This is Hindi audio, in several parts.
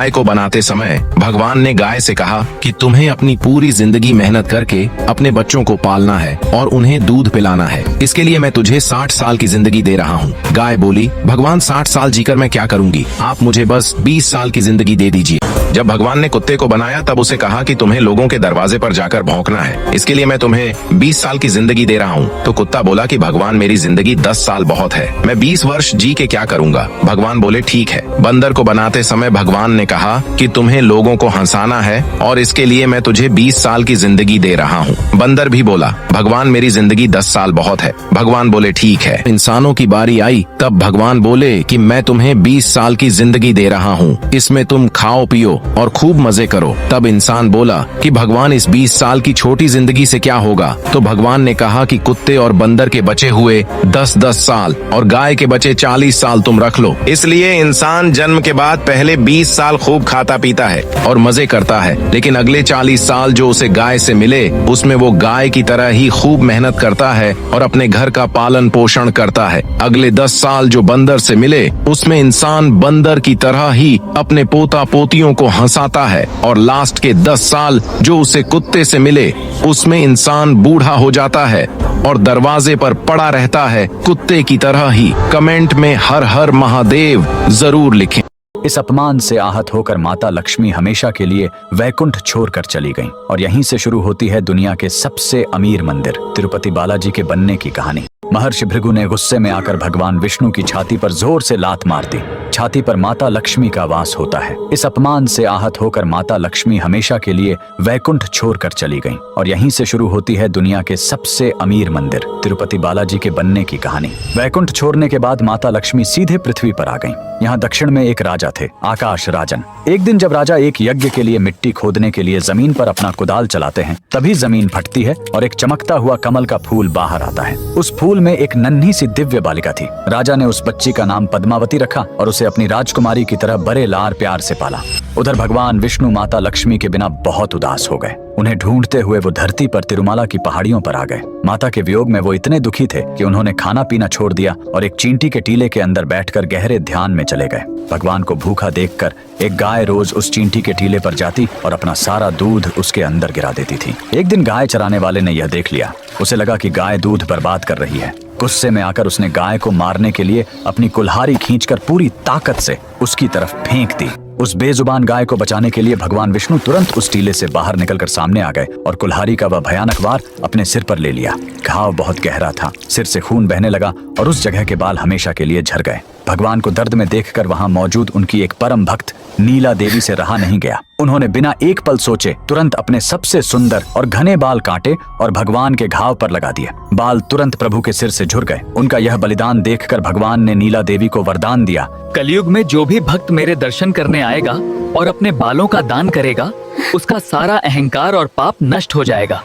गाय को बनाते समय भगवान ने गाय से कहा कि तुम्हें अपनी पूरी जिंदगी मेहनत करके अपने बच्चों को पालना है और उन्हें दूध पिलाना है। इसके लिए मैं तुझे 60 साल की जिंदगी दे रहा हूँ। गाय बोली, भगवान 60 साल जीकर मैं क्या करूंगी, आप मुझे बस 20 साल की जिंदगी दे दीजिए। जब भगवान ने कुत्ते को बनाया तब उसे कहा कि तुम्हें लोगों के दरवाजे पर जाकर भौंकना है, इसके लिए मैं तुम्हें 20 साल की जिंदगी दे रहा हूँ। तो कुत्ता बोला कि भगवान मेरी जिंदगी 10 साल बहुत है, मैं 20 वर्ष जी के क्या करूंगा। भगवान बोले ठीक है। बंदर को बनाते समय भगवान ने कहा कि तुम्हें लोगों को हंसाना है और इसके लिए मैं तुझे 20 साल की जिंदगी दे रहा हूँ। बंदर भी बोला, भगवान मेरी जिंदगी 10 साल बहुत है। भगवान बोले ठीक है। इंसानों की बारी आई तब भगवान बोले कि मैं तुम्हें 20 साल की जिंदगी दे रहा हूँ, इसमें तुम खाओ पियो और खूब मजे करो। तब इंसान बोला कि भगवान इस 20 साल की छोटी जिंदगी से क्या होगा। तो भगवान ने कहा कि कुत्ते और बंदर के बचे हुए 10-10 साल और गाय के बचे 40 साल तुम रख लो। इसलिए इंसान जन्म के बाद पहले 20 साल खूब खाता पीता है और मजे करता है, लेकिन अगले 40 साल जो उसे गाय से मिले उसमें वो गाय की तरह ही खूब मेहनत करता है और अपने घर का पालन पोषण करता है। अगले 10 साल जो बंदर से मिले उसमें इंसान बंदर की तरह ही अपने पोता पोतियों को हंसाता है और लास्ट के 10 साल जो उसे कुत्ते से मिले उसमें इंसान बूढ़ा हो जाता है और दरवाजे पर पड़ा रहता है कुत्ते की तरह ही। कमेंट में हर हर महादेव जरूर लिखें। इस अपमान से आहत होकर माता लक्ष्मी हमेशा के लिए वैकुंठ छोड़कर चली गईं और यहीं से शुरू होती है दुनिया के सबसे अमीर मंदिर तिरुपति बालाजी के बनने की कहानी। महर्षि भृगु ने गुस्से में आकर भगवान विष्णु की छाती पर जोर से लात मार दी। छाती पर माता लक्ष्मी का वास होता है। इस अपमान से आहत होकर माता लक्ष्मी हमेशा के लिए वैकुंठ छोड़कर चली गईं और यहीं से शुरू होती है दुनिया के सबसे अमीर मंदिर तिरुपति बालाजी के बनने की कहानी। वैकुंठ छोड़ने के बाद माता लक्ष्मी सीधे पृथ्वी पर आ गईं। यहाँ दक्षिण में एक राजा थे, आकाश राजन। एक दिन जब राजा एक यज्ञ के लिए मिट्टी खोदने के लिए जमीन पर अपना कुदाल चलाते हैं तभी जमीन फटती है और एक चमकता हुआ कमल का फूल बाहर आता है। उस फूल में एक नन्ही सी दिव्य बालिका थी। राजा ने उस बच्ची का नाम पद्मावती रखा और उसे अपनी राजकुमारी की तरह बड़े लाड़ प्यार से पाला। उधर भगवान विष्णु माता लक्ष्मी के बिना बहुत उदास हो गए। उन्हें ढूंढते हुए वो धरती पर तिरुमाला की पहाड़ियों पर आ गए। माता के वियोग में वो इतने दुखी थे कि उन्होंने खाना पीना छोड़ दिया और एक चींटी के टीले के अंदर बैठकर गहरे ध्यान में चले गए। भगवान को भूखा देखकर एक गाय रोज उस चींटी के टीले पर जाती और अपना सारा दूध उसके अंदर गिरा देती थी। एक दिन गाय चराने वाले ने यह देख लिया। उसे लगा कि गाय दूध बर्बाद कर रही है। गुस्से में आकर उसने गाय को मारने के लिए अपनी कुल्हाड़ी खींचकर पूरी ताकत से उसकी तरफ फेंक दी। उस बेजुबान गाय को बचाने के लिए भगवान विष्णु तुरंत उस टीले से बाहर निकलकर सामने आ गए और कुल्हाड़ी का वह भयानक वार अपने सिर पर ले लिया। घाव बहुत गहरा था, सिर से खून बहने लगा और उस जगह के बाल हमेशा के लिए झड़ गए। भगवान को दर्द में देखकर वहां मौजूद उनकी एक परम भक्त नीला देवी से रहा नहीं गया। उन्होंने बिना एक पल सोचे तुरंत अपने सबसे सुंदर और घने बाल काटे और भगवान के घाव पर लगा दिए। बाल तुरंत प्रभु के सिर से झुर गए। उनका यह बलिदान देखकर भगवान ने नीला देवी को वरदान दिया, कलयुग में जो भी भक्त मेरे दर्शन करने आएगा और अपने बालों का दान करेगा उसका सारा अहंकार और पाप नष्ट हो जाएगा।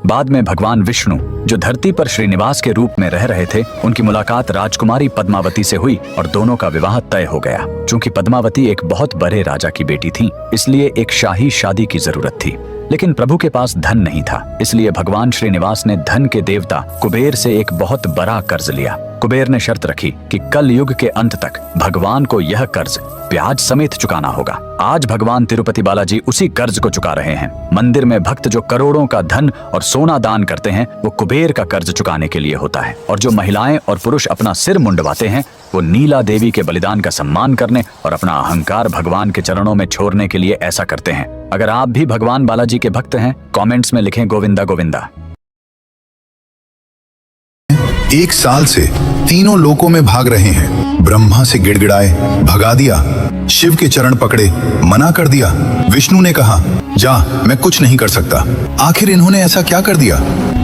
बाद में भगवान विष्णु जो धरती पर श्रीनिवास के रूप में रह रहे थे उनकी मुलाकात राजकुमारी पद्मावती से हुई और दोनों का विवाह तय हो गया। चूंकि पद्मावती एक बहुत बड़े राजा की बेटी थी इसलिए एक शाही शादी की जरूरत थी, लेकिन प्रभु के पास धन नहीं था। इसलिए भगवान श्रीनिवास ने धन के देवता कुबेर से एक बहुत बड़ा कर्ज लिया। कुबेर ने शर्त रखी कि कल युग के अंत तक भगवान को यह कर्ज ब्याज समेत चुकाना होगा। आज भगवान तिरुपति बालाजी उसी कर्ज को चुका रहे हैं। मंदिर में भक्त जो करोड़ों का धन और सोना दान करते हैं वो कुबेर का कर्ज चुकाने के लिए होता है, और जो महिलाएं और पुरुष अपना सिर मुंडवाते हैं वो नीला देवी के बलिदान का सम्मान करने और अपना अहंकार भगवान के चरणों में छोड़ने के लिए ऐसा करते हैं। अगर आप भी भगवान बालाजी के भक्त हैं कमेंट्स में लिखें गोविंदा गोविंदा। 1 साल से तीनों लोकों में भाग रहे हैं। ब्रह्मा से गिड़गिड़ाए, भगा दिया। शिव के चरण पकड़े, मना कर दिया। विष्णु ने कहा, जा मैं कुछ नहीं कर सकता। आखिर इन्होंने ऐसा क्या कर दिया?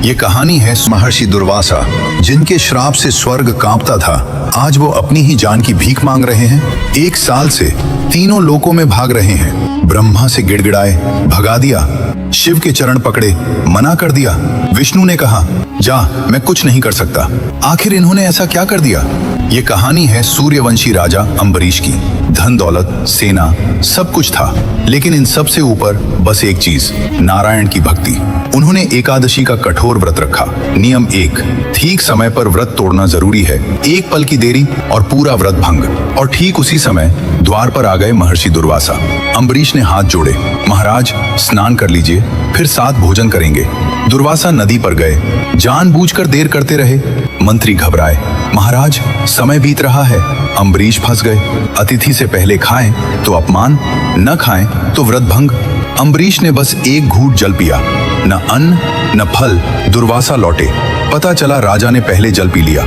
ये कहानी है महर्षि दुर्वासा, जिनके श्राप से स्वर्ग कांपता था। आज वो अपनी ही जान की भीख मांग रहे हैं। 1 साल से तीनों लोकों में भाग रहे हैं। ब्रह्मा से गिड़गिड़ाए, भगा दिया। शिव के चरण पकड़े, मना कर दिया। विष्णु ने कहा, जा मैं कुछ नहीं कर सकता। आखिर इन्होंने ऐसा क्या कर दिया? ये कहानी है सूर्यवंशी राजा अम्बरीश की। धन दौलत, सेना सब कुछ था, लेकिन इन सब से ऊपर बस एक चीज, नारायण की भक्ति। उन्होंने एकादशी का कठोर व्रत रखा। नियम 1, ठीक समय पर व्रत तोड़ना जरूरी है। एक पल की देरी और पूरा व्रत भंग। और ठीक उसी समय द्वार पर आ गए महर्षि दुर्वासा। अम्बरीश ने हाथ जोड़े, महाराज स्नान कर लीजिए, फिर साथ भोजन करेंगे। दुर्वासा नदी पर गए, जानबूझकर देर करते रहे। मंत्री घबराए, महाराज समय बीत रहा है। अम्बरीश फंस गए, अतिथि से पहले खाएं तो अपमान, न खाएं तो व्रत भंग। अम्बरीश ने बस एक घूंट जल पिया, न अन्न न फल। दुर्वासा लौटे, पता चला राजा ने पहले जल पी लिया।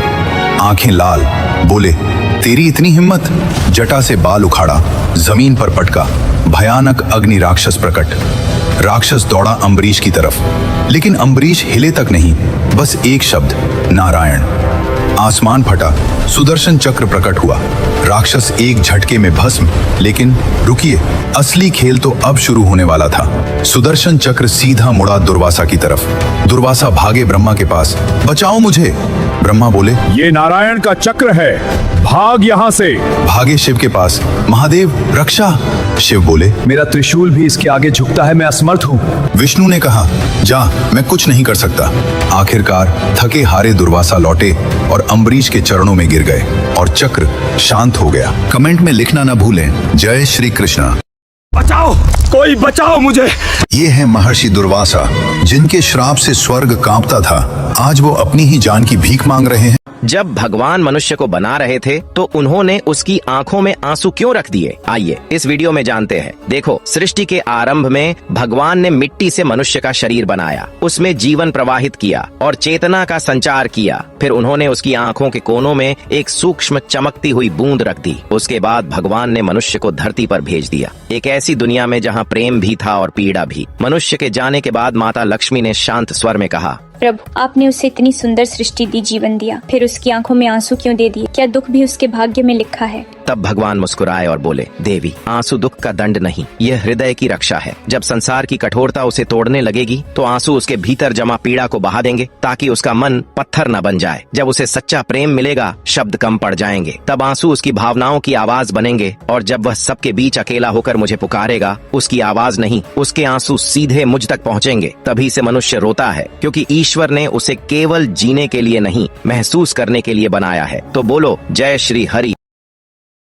आंखें लाल, बोले, तेरी इतनी हिम्मत? जटा से बाल उखाड़ा, जमीन पर पटका, भयानक अग्नि राक्षस प्रकट। राक्षस दौड़ा अम्बरीश की तरफ, लेकिन अम्बरीश हिले तक नहीं, बस एक शब्द, नारायण। आसमान फटा, सुदर्शन चक्र प्रकट हुआ। राक्षस एक झटके में भस्म। लेकिन रुकिए, असली खेल तो अब शुरू होने वाला था। सुदर्शन चक्र सीधा मुड़ा दुर्वासा की तरफ। दुर्वासा भागे ब्रह्मा के पास, बचाओ मुझे। ब्रह्मा बोले, ये नारायण का चक्र है, भाग यहाँ से। भागे शिव के पास, महादेव रक्षा। शिव बोले, मेरा त्रिशूल भी इसके आगे झुकता है, मैं असमर्थ हूँ। विष्णु ने कहा, जा, मैं कुछ नहीं कर सकता। आखिरकार थके हारे दुर्वासा लौटे और अम्बरीश के चरणों में गिर गए और चक्र शांत हो गया। कमेंट में लिखना न भूलें, जय श्री कृष्णा। बचाओ, कोई बचाओ मुझे। ये है महर्षि दुर्वासा, जिनके श्राप से स्वर्ग कांपता था। आज वो अपनी ही जान की भीख मांग रहे हैं। जब भगवान मनुष्य को बना रहे थे तो उन्होंने उसकी आंखों में आंसू क्यों रख दिए? आइए इस वीडियो में जानते हैं। देखो, सृष्टि के आरंभ में भगवान ने मिट्टी से मनुष्य का शरीर बनाया, उसमें जीवन प्रवाहित किया और चेतना का संचार किया। फिर उन्होंने उसकी आंखों के कोनों में एक सूक्ष्म चमकती हुई बूंद रख दी। उसके बाद भगवान ने मनुष्य को धरती पर भेज दिया, एक ऐसी दुनिया में जहाँ प्रेम भी था और पीड़ा भी। मनुष्य के जाने के बाद माता लक्ष्मी ने शांत स्वर में कहा, प्रभु, आपने उसे इतनी सुंदर सृष्टि दी, जीवन दिया, फिर उसकी आंखों में आंसू क्यों दे दिए? क्या दुख भी उसके भाग्य में लिखा है? तब भगवान मुस्कुराए और बोले, देवी, आंसू दुख का दंड नहीं, यह हृदय की रक्षा है। जब संसार की कठोरता उसे तोड़ने लगेगी तो आंसू उसके भीतर जमा पीड़ा को बहा देंगे, ताकि उसका मन पत्थर न बन जाए। जब उसे सच्चा प्रेम मिलेगा, शब्द कम पड़ जाएंगे, तब आंसू उसकी भावनाओं की आवाज बनेंगे। और जब वह सबके बीच अकेला होकर मुझे पुकारेगा, उसकी आवाज नहीं, उसके आंसू सीधे मुझ तक पहुँचेंगे। तभी से मनुष्य रोता है, क्योंकि ईश्वर ने उसे केवल जीने के लिए नहीं, महसूस करने के लिए बनाया है। तो बोलो, जय श्री हरि।